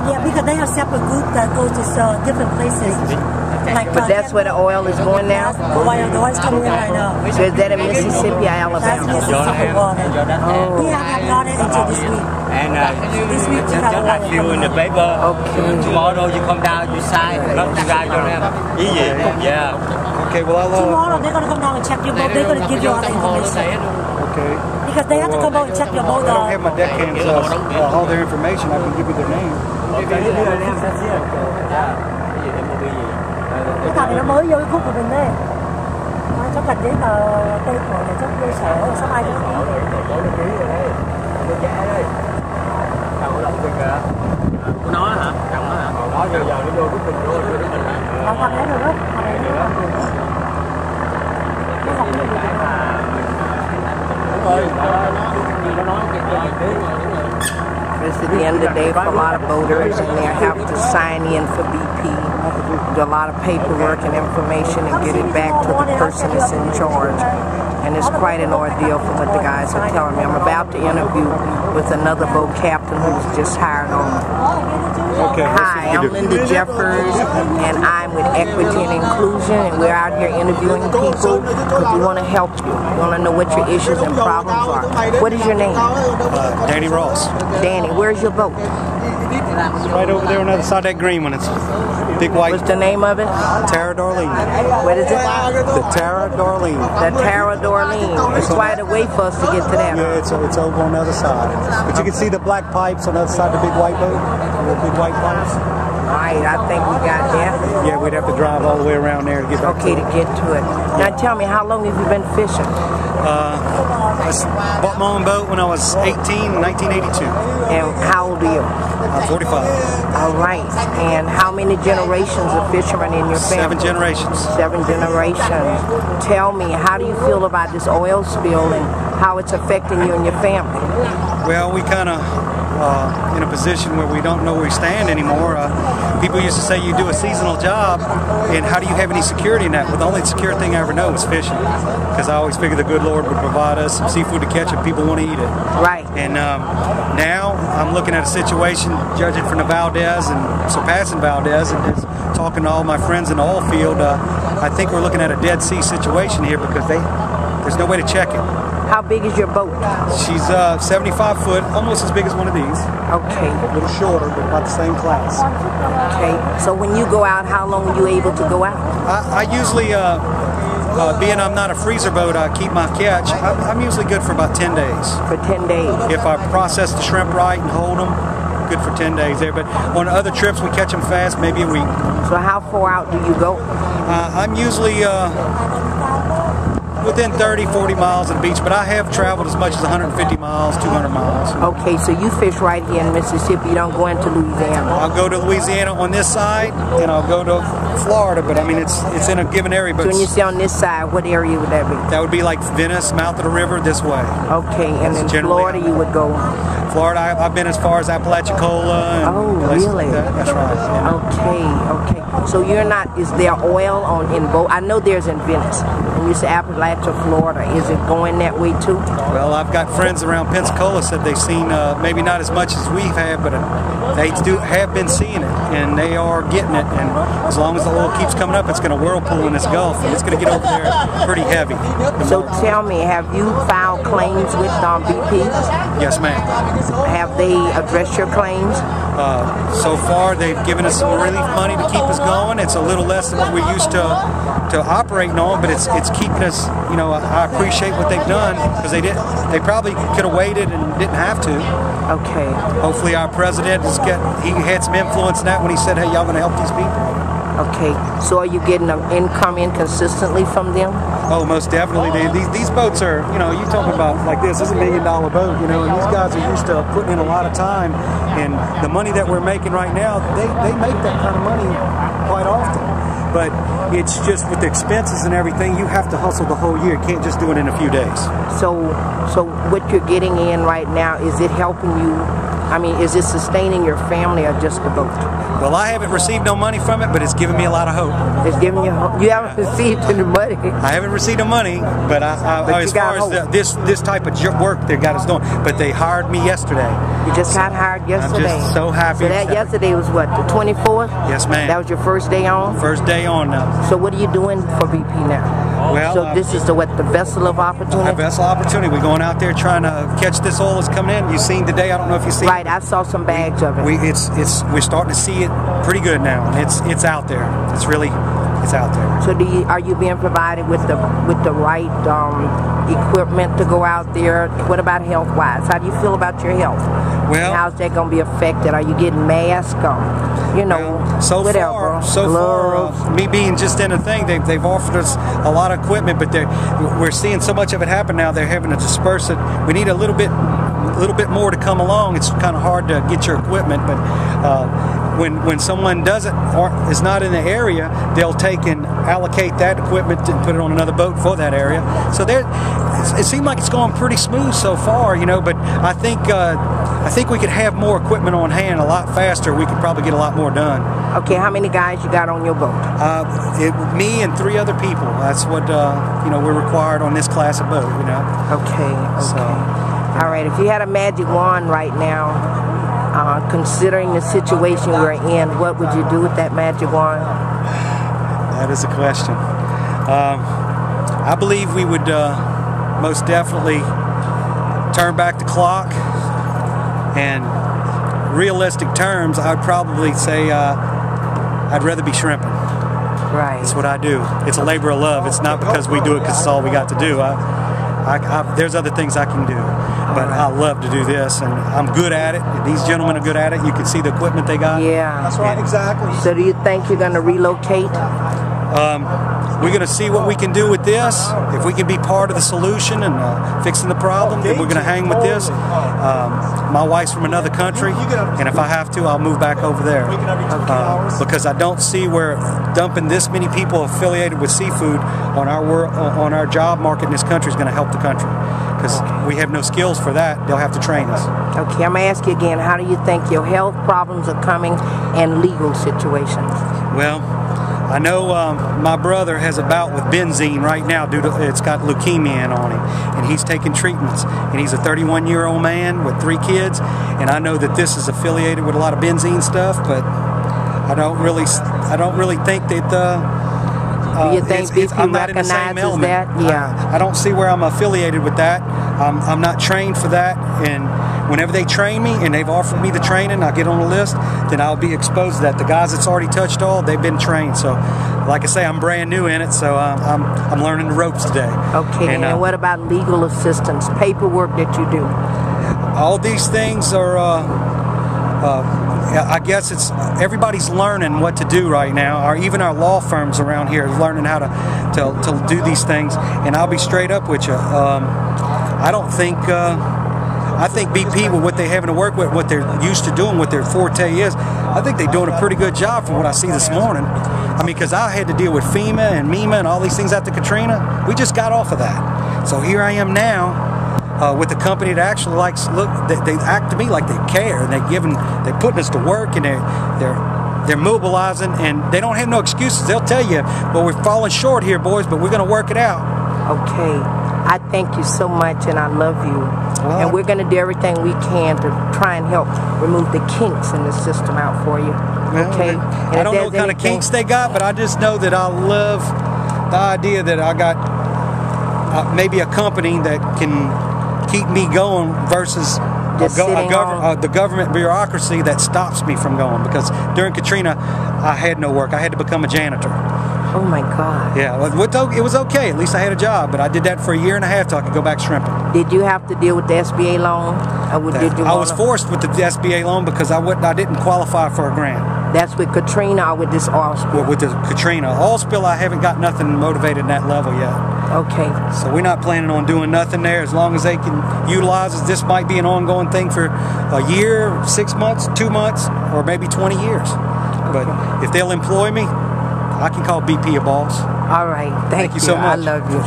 Yeah, because they have separate groups that go to different places. Like, but that's where the oil is going now? The oil's coming in right now. So is that in Mississippi or Alabama? That's Mississippi water. We haven't got it until this week. And this week we got I feel in the paper. Okay. Tomorrow you come down, you sign, not you guys don't have. Yeah. Okay, well tomorrow they're gonna come down and check your boat. They're gonna give you all the information. Okay. Because they have to come out and check your boat. I don't have my deckhands all their information. I can give you their name. Cái thằng này nó mới vô cái khúc của mình đây. Nó chấp hành giấy tờ tên của này chấp vô sở số 2 đó. Của nó hả? Chồng nó hả? Đó giờ nó vô cái tình rồi nó mình hả? Thằng đấy rồi đó. Cái học cái gì It's at the end of the day for a lot of voters, and they have to sign in for BP, do a lot of paperwork and information, and get it back to the person that's in charge. And it's quite an ordeal from what the guys are telling me. I'm about to interview with another boat captain who's just hired on. Okay. Hi, I'm Linda Jeffers, and I'm with Equity and Inclusion, and we're out here interviewing people because we want to help you. We want to know what your issues and problems are. What is your name? Danny Ross. Danny, where's your boat? It's right over there on the other side of that green one. It's big white. What's the name of it? Tara Darlene. What is it? The Tara Darlene. The Tara Darlene. It's quite a way for us to get to that. Yeah, it's over on the other side. But you can see the black pipes on the other side of the big white boat. The big white pipes. Right, I think we got that. Yeah, we'd have to drive all the way around there to get back to get to it. Now tell me, how long have you been fishing? I bought my own boat when I was 18 in 1982. And how old are you? I'm 45. All right. And how many generations of fishermen in your family? 7 generations. 7 generations. Tell me, how do you feel about this oil spill and how it's affecting you and your family? Well, we kind of in a position where we don't know where we stand anymore. People used to say you do a seasonal job, and how do you have any security in that? Well, the only secure thing I ever know is fishing, because I always figured the good Lord would provide us some seafood to catch and people want to eat it. Right. And now I'm looking at a situation, judging from the Valdez and surpassing Valdez, and just talking to all my friends in the oil field. I think we're looking at a Dead Sea situation here because there's no way to check it. How big is your boat? She's 75 foot, almost as big as one of these. Okay. A little shorter, but about the same class. Okay. So when you go out, how long are you able to go out? I usually, being I'm not a freezer boat, I keep my catch. I'm usually good for about 10 days. For 10 days? If I process the shrimp right and hold them, good for 10 days there. But on other trips, we catch them fast, maybe a week. So how far out do you go? I'm usually within 30, 40 miles of the beach, but I have traveled as much as 150 miles, 200 miles. Okay, so you fish right here in Mississippi. You don't go into Louisiana. I'll go to Louisiana on this side, and I'll go to Florida, but I mean, it's in a given area. But so when you say on this side, what area would that be? That would be like Venice, mouth of the river, this way. Okay, and in Florida you would go? Florida, I've been as far as Apalachicola. And really? Like that. That's right. Yeah. Okay. So you're not, is there oil in boat? I know there's in Venice. When you say Appalachia, Florida, is it going that way too? Well, I've got friends around Pensacola said they've seen, maybe not as much as we've had, but they have been seeing it, and they are getting it. And as long as the oil keeps coming up, it's going to whirlpool in this Gulf, and it's going to get over there pretty heavy. So tell me, have you filed claims with BP? Yes, ma'am. Have they addressed your claims? So far, they've given us some relief money to keep us going. It's a little less than what we're used to operating on, but it's keeping us. You know, I appreciate what they've done because they probably could have waited and didn't have to. Okay. Hopefully, our president he had some influence in that when he said, "Hey, y'all going to help these people." Okay. So are you getting an income in consistently from them? Oh, most definitely. These boats are, you know, you talking about like this is $1 million boat, you know, and these guys are used to putting in a lot of time, and the money that we're making right now, they make that kind of money quite often. But it's just with the expenses and everything, you have to hustle the whole year. You can't just do it in a few days. So what you're getting in right now, is it helping you I mean, is it sustaining your family or just the boat? Well, I haven't received no money from it, but it's given me a lot of hope. It's giving you hope. You haven't received any money. I haven't received the money, but as far as this type of work they got us doing, but they hired me yesterday. You just got hired yesterday. I'm just so happy. So that yesterday was what, the 24th? Yes, ma'am. That was your first day on? First day on now. So what are you doing for BP now? Well, so this is the vessel of opportunity? A vessel opportunity. We're going out there trying to catch this oil that's coming in. You've seen today. I don't know if you see. Right, I saw some bags of it. We're starting to see it pretty good now. It's out there. It's out there. So are you being provided with the right equipment to go out there? What about health-wise? How do you feel about your health? Well, and how's that going to be affected? Are you getting masks? So far, me being just in a thing, they've offered us a lot of equipment, but we're seeing so much of it happen now. They're having to disperse it. We need a little bit more to come along. It's kind of hard to get your equipment, but when someone doesn't or is not in the area, they'll take and allocate that equipment and put it on another boat for that area. So it seemed like it's going pretty smooth so far, but I think we could have more equipment on hand a lot faster. We could probably get a lot more done. Okay, how many guys you got on your boat? Me and 3 other people. That's what we're required on this class of boat. Okay. So, all right. If you had a magic wand right now, considering the situation we're in, what would you do with that magic wand? That is a question. I believe we would most definitely turn back the clock. And realistic terms, I'd probably say I'd rather be shrimping. Right. That's what I do. It's a labor of love. It's not because we do it because it's all we got to do. There's other things I can do, but I love to do this, and I'm good at it. These gentlemen are good at it. You can see the equipment they got. Yeah. That's right, exactly. So do you think you're going to relocate? We're going to see what we can do with this. If we can be part of the solution and fixing the problem, then we're going to hang with this. My wife's from another country, and if I have to, I'll move back over there. Because I don't see where dumping this many people affiliated with seafood on our job market in this country is going to help the country. Because we have no skills for that. They'll have to train us. Okay, I'm going to ask you again, how do you think your health problems are coming and legal situations? Well, I know my brother has a bout with benzene right now due to it's got leukemia on him, and he's taking treatments. And he's a 31-year-old man with 3 kids, and I know that this is affiliated with a lot of benzene stuff, but I don't really think that. Do you think BP I'm not in the same element. That? Yeah. I don't see where I'm affiliated with that. I'm not trained for that, and whenever they train me and they've offered me the training, I'll get on the list, then I'll be exposed to that. The guys that's already touched all, they've been trained. So, like I say, I'm brand new in it, so I'm learning the ropes today. Okay, and what about legal assistance, paperwork that you do? All these things are, I guess it's everybody's learning what to do right now. Even our law firms around here are learning how to do these things. And I'll be straight up with you. I think BP, with what they're having to work with, what they're used to doing, what their forte is, I think they're doing a pretty good job from what I see this morning. I mean, because I had to deal with FEMA and MEMA and all these things after Katrina. We just got off of that. So here I am now with a company that actually likes, look, they act to me like they care, and they're putting us to work, and they're mobilizing, and they don't have no excuses. They'll tell you, well, we're falling short here, boys, but we're going to work it out. Okay. I thank you so much, and I love you. Well, and we're going to do everything we can to try and help remove the kinks in the system out for you. Okay? I don't know what kind of kinks they got, but I just know that I love the idea that I got maybe a company that can keep me going versus the government bureaucracy that stops me from going. Because during Katrina, I had no work. I had to become a janitor. Oh my God. Yeah, it was okay. At least I had a job, but I did that for a year and a half till I could go back shrimping. Did you have to deal with the SBA loan? I was forced with the SBA loan because I didn't qualify for a grant. That's with Katrina or with this oil spill? With the Katrina. Oil spill, I haven't got nothing motivated in that level yet. Okay. So we're not planning on doing nothing there as long as they can utilize it. This might be an ongoing thing for a year, 6 months, 2 months, or maybe 20 years. But if they'll employ me, I can call BP a boss. All right. Thank you so much. I love you.